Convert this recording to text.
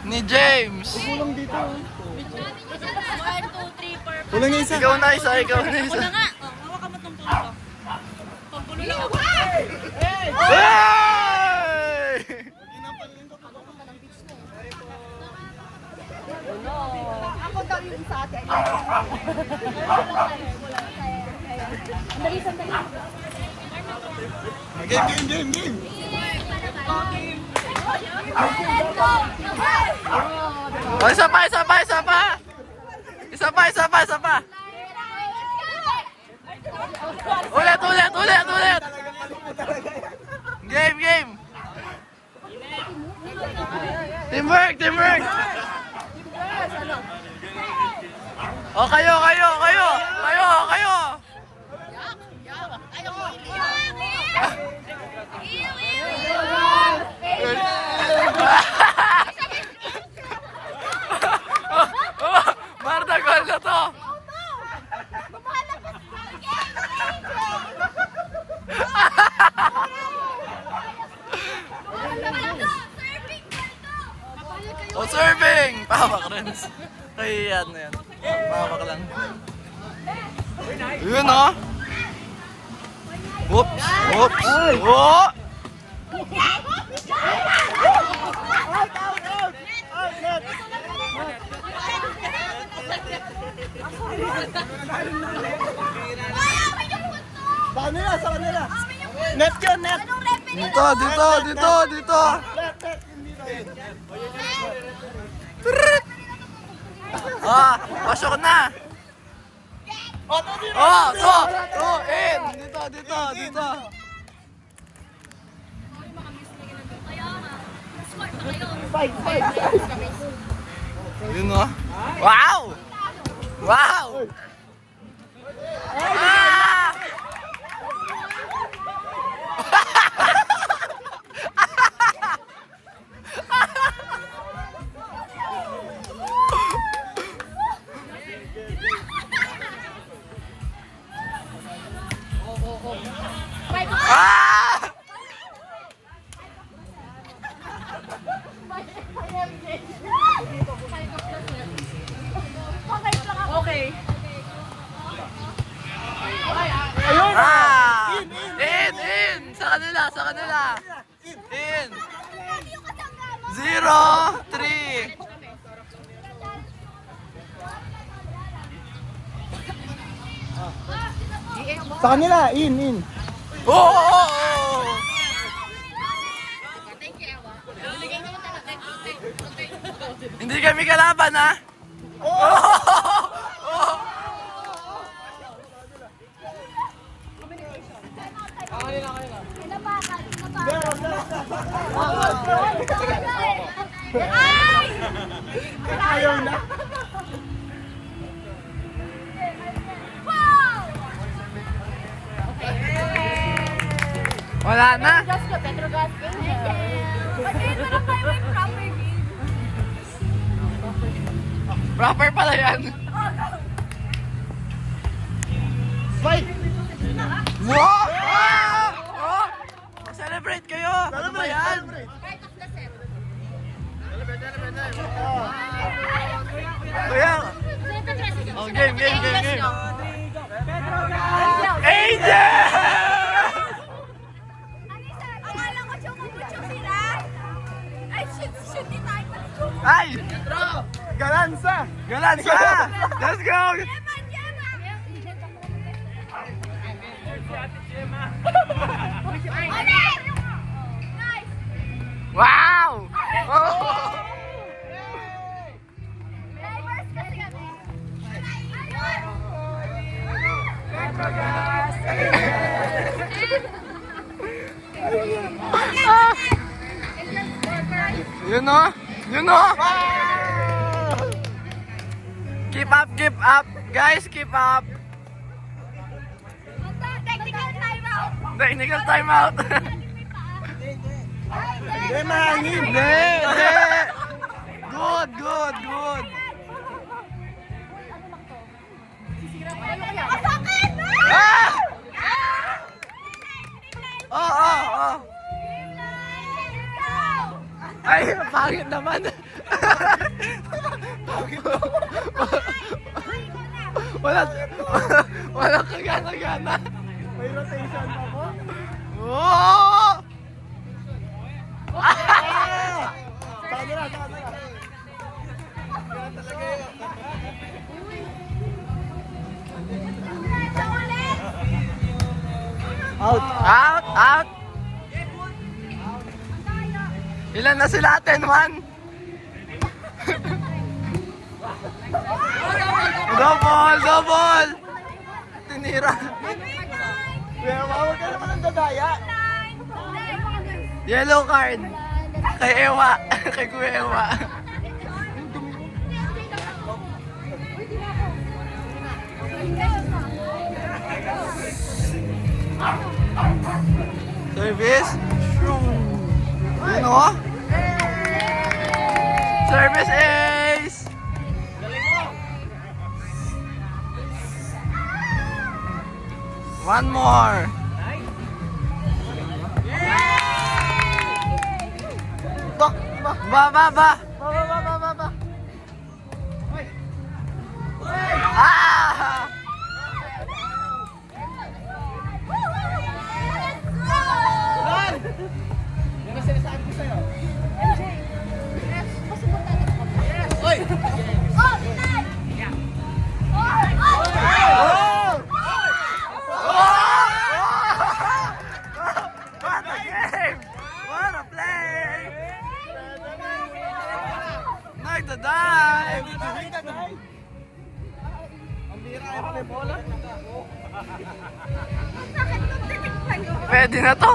Ni James. Kulang dito. 1, 2, 3, 4, 5. Kulang yung isa. Ikaw na isa, ikaw na isa. Una nga. Hawakan mo itong pulo ko. Pampulo lang ako. Hey! Ako daw yung sa atin. Sandali, sandali. Game. Oh, isa pa. Ulit. Game. Teamwork. Oh, kayo. Marta, gol na to. Oh, serving! Pawak rin. Kaya na yan. Pawak lang. Yun oh. Oops. Oh! Sa kanila. Net yun, net. Dito. Ah, pasok na. Oh, to, in. Dito. Yun oh. Wow! Ah! Ah! Okay. Ayun. Ah! In! Sa kanila. In! 0, 3. Sa kanila, in. Oh! Hindi kami kalaban, ha? Ayaw na. Wala na. Petrogas. Ito na kayo may proper game. Proper pala yan. Fight! Wow! Oh! Celebrate kayo! Ano ba yan? Kuya! Oh, game! Angel! Akala ko chumuchuk sila. Ay, shoot ni tayo. Ay! Galansa! Galansa! Let's go! Wow! Oh! Yun o! Keep up! Guys, keep up! Technical timeout! Hindi, mahangin. Hindi! Good! Ah! Oh! Ay, pangit naman. Wala, wala kagana-gana. May rotation pa po. Oh! Sana na, sana na. Out. Out! Out! Ilan na sila? 10-1? Double! Double! Tinira. Kuya, huwag ka naman ang dadaya. Yellow card. Kay Ewa. Kay Kuya Ewa. Service. Yun o. Service ace. One more. Ba, ba, ba. Ah! Yan ang sinasabi ko sa'yo. Oh! What a game! What a play! Nagda-dive! Ang bira ay bola. Pwede na to.